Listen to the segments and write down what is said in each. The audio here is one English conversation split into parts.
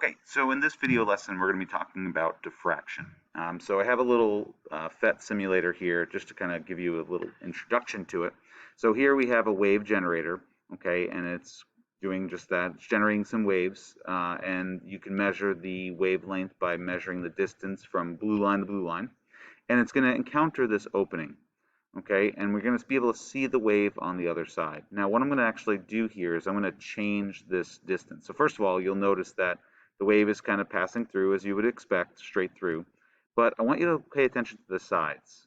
Okay, so in this video lesson, we're going to be talking about diffraction. So I have a little PhET simulator here just to kind of give you a little introduction to it. So here we have a wave generator, okay, and it's doing just that. It's generating some waves, and you can measure the wavelength by measuring the distance from blue line to blue line. And it's going to encounter this opening, okay, and we're going to be able to see the wave on the other side. Now, what I'm going to actually do here is I'm going to change this distance. So first of all, you'll notice that the wave is kind of passing through as you would expect, straight through. But I want you to pay attention to the sides.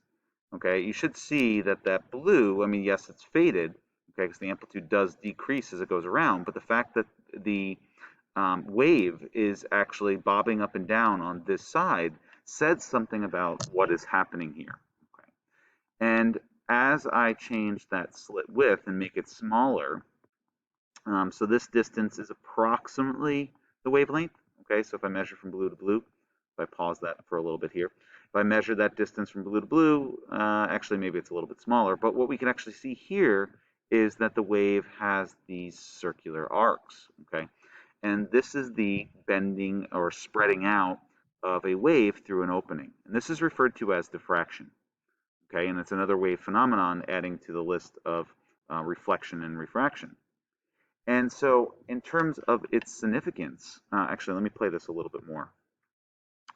Okay, you should see that that blue, I mean, yes, it's faded, okay, because the amplitude does decrease as it goes around, but the fact that the wave is actually bobbing up and down on this side says something about what is happening here. Okay, and as I change that slit width and make it smaller, so this distance is approximately the wavelength. Okay, so if I measure from blue to blue, if I pause that for a little bit here, if I measure that distance from blue to blue, actually maybe it's a little bit smaller, but what we can actually see here is that the wave has these circular arcs, okay? And this is the bending or spreading out of a wave through an opening. And this is referred to as diffraction, okay? And it's another wave phenomenon adding to the list of reflection and refraction. And so in terms of its significance, actually, let me play this a little bit more,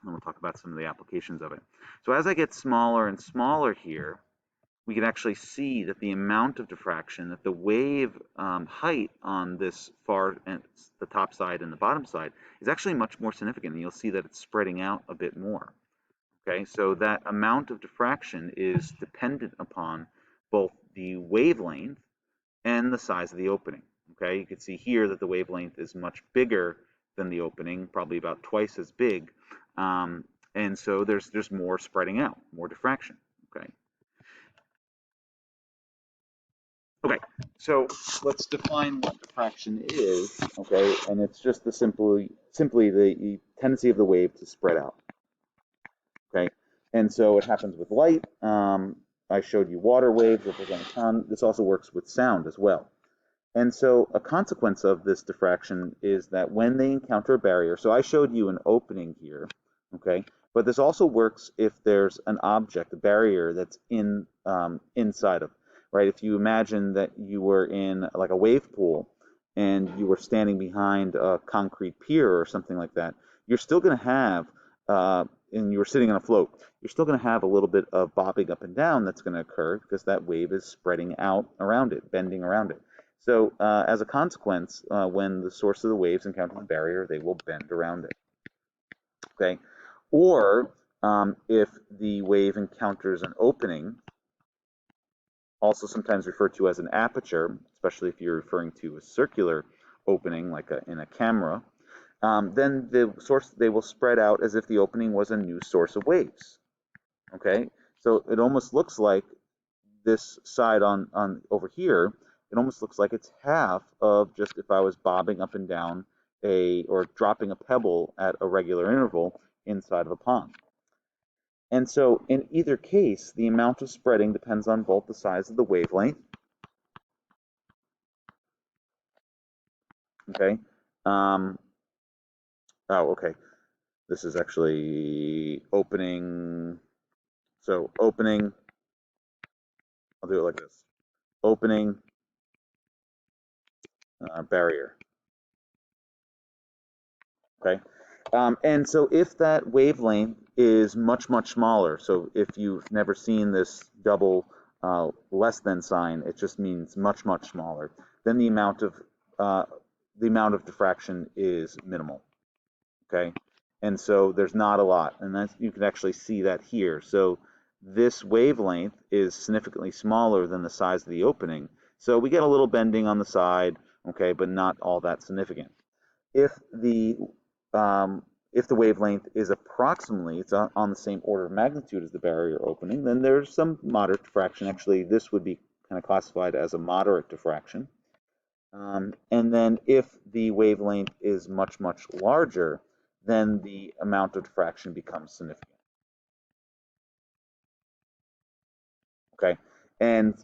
and we'll talk about some of the applications of it. So as I get smaller and smaller here, we can actually see that the amount of diffraction, that the wave height on this far and the top side and the bottom side is actually much more significant. And you'll see that it's spreading out a bit more. Okay, so that amount of diffraction is dependent upon both the wavelength and the size of the opening. Okay, you can see here that the wavelength is much bigger than the opening, probably about twice as big, and so there's more spreading out, more diffraction. Okay. Okay, so let's define what diffraction is. Okay, and it's just the simply the tendency of the wave to spread out. Okay, and so it happens with light. I showed you water waves representing time. This also works with sound as well. And so a consequence of this diffraction is that when they encounter a barrier, so I showed you an opening here, okay, but this also works if there's an object, a barrier that's inside of, right? If you imagine that you were in like a wave pool and you were standing behind a concrete pier or something like that, you're still going to have, and you were sitting on a float, you're still going to have a little bit of bobbing up and down that's going to occur because that wave is spreading out around it, bending around it. So as a consequence, when the source of the waves encounter the barrier, they will bend around it. Okay, or if the wave encounters an opening, also sometimes referred to as an aperture, especially if you're referring to a circular opening, like in a camera, then they will spread out as if the opening was a new source of waves. Okay, so it almost looks like this side on over here, it almost looks like it's half of just if I was bobbing up and down or dropping a pebble at a regular interval inside of a pond. And so in either case, the amount of spreading depends on both the size of the wavelength, okay? Okay. This is actually opening. So opening, I'll do it like this. Opening, barrier. Okay, and so if that wavelength is much, much smaller, so if you've never seen this double less than sign, it just means much, much smaller, then the amount of diffraction is minimal. Okay, and so there's not a lot, and you can actually see that here. So this wavelength is significantly smaller than the size of the opening, so we get a little bending on the side, okay, but not all that significant. If the wavelength is approximately, it's on the same order of magnitude as the barrier opening, then there's some moderate diffraction. Actually, this would be kind of classified as a moderate diffraction. And then if the wavelength is much, much larger, then the amount of diffraction becomes significant. Okay, and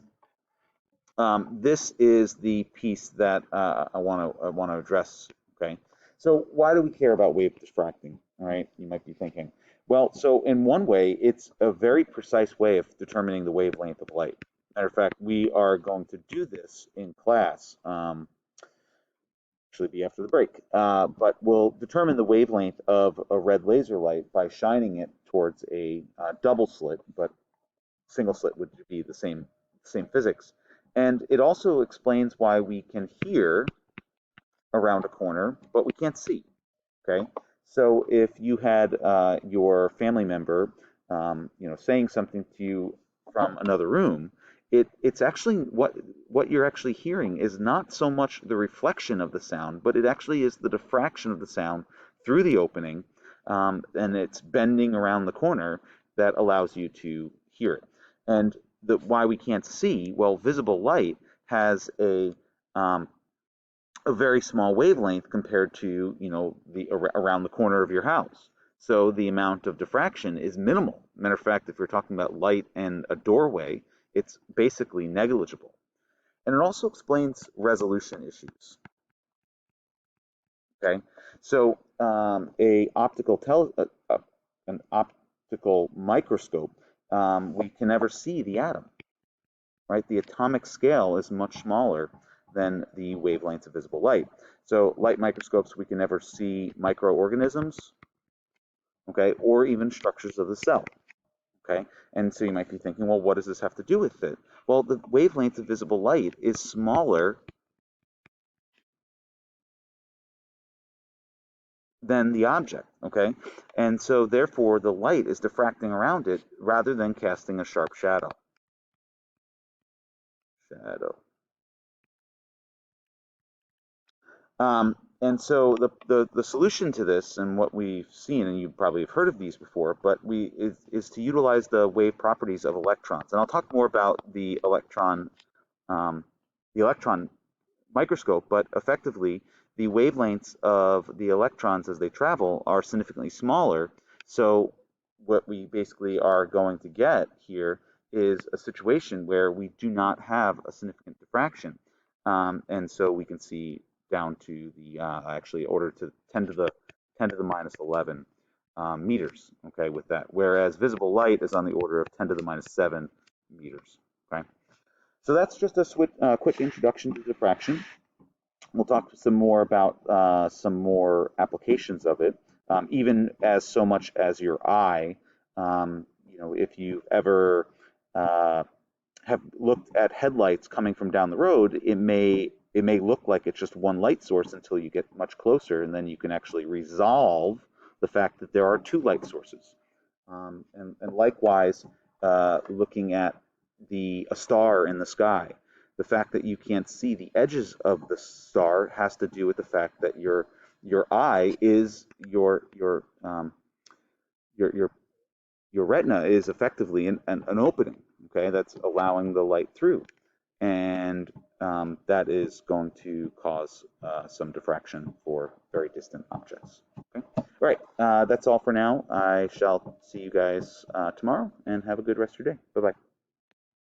this is the piece that I want to address. Okay, So why do we care about wave diffracting? All right, you might be thinking. Well, so in one way, it's a very precise way of determining the wavelength of light. Matter of fact, we are going to do this in class. Actually, be after the break. But we'll determine the wavelength of a red laser light by shining it towards a double slit, but single slit would be the same physics. And it also explains why we can hear around a corner, but we can't see. Okay, so if you had your family member, saying something to you from another room, it's actually what you're actually hearing is not so much the reflection of the sound, but it actually is the diffraction of the sound through the opening, and it's bending around the corner that allows you to hear it. And why we can't see, well, visible light has um, a very small wavelength compared to the around the corner of your house. So the amount of diffraction is minimal. Matter of fact, if you're talking about light and a doorway, it's basically negligible. And it also explains resolution issues. Okay, so an optical microscope, we can never see the atom. Right? The atomic scale is much smaller than the wavelengths of visible light. So light microscopes, we can never see microorganisms, okay, or even structures of the cell, okay? And so you might be thinking, well, what does this have to do with it? Well, the wavelength of visible light is smaller than the object, okay? And so therefore the light is diffracting around it rather than casting a sharp shadow. And so the solution to this, and what we've seen, and you probably have heard of these before, but is to utilize the wave properties of electrons. And I'll talk more about um, the electron microscope, but effectively the wavelengths of the electrons as they travel are significantly smaller. So what we basically are going to get here is a situation where we do not have a significant diffraction. And so we can see down to the actually order to 10 to the minus 11 meters, okay, with that. Whereas visible light is on the order of 10 to the minus 7 meters, okay. So that's just a quick introduction to diffraction. We'll talk some more about some more applications of it, even as so much as your eye. If you've ever have looked at headlights coming from down the road, it may look like it's just one light source until you get much closer, and then you can actually resolve the fact that there are two light sources. And likewise, looking at a star in the sky, the fact that you can't see the edges of the star has to do with the fact that your eye is your your retina is effectively an opening, okay, that's allowing the light through, and that is going to cause some diffraction for very distant objects. Okay, all right, that's all for now. I shall see you guys tomorrow, and have a good rest of your day. Bye bye.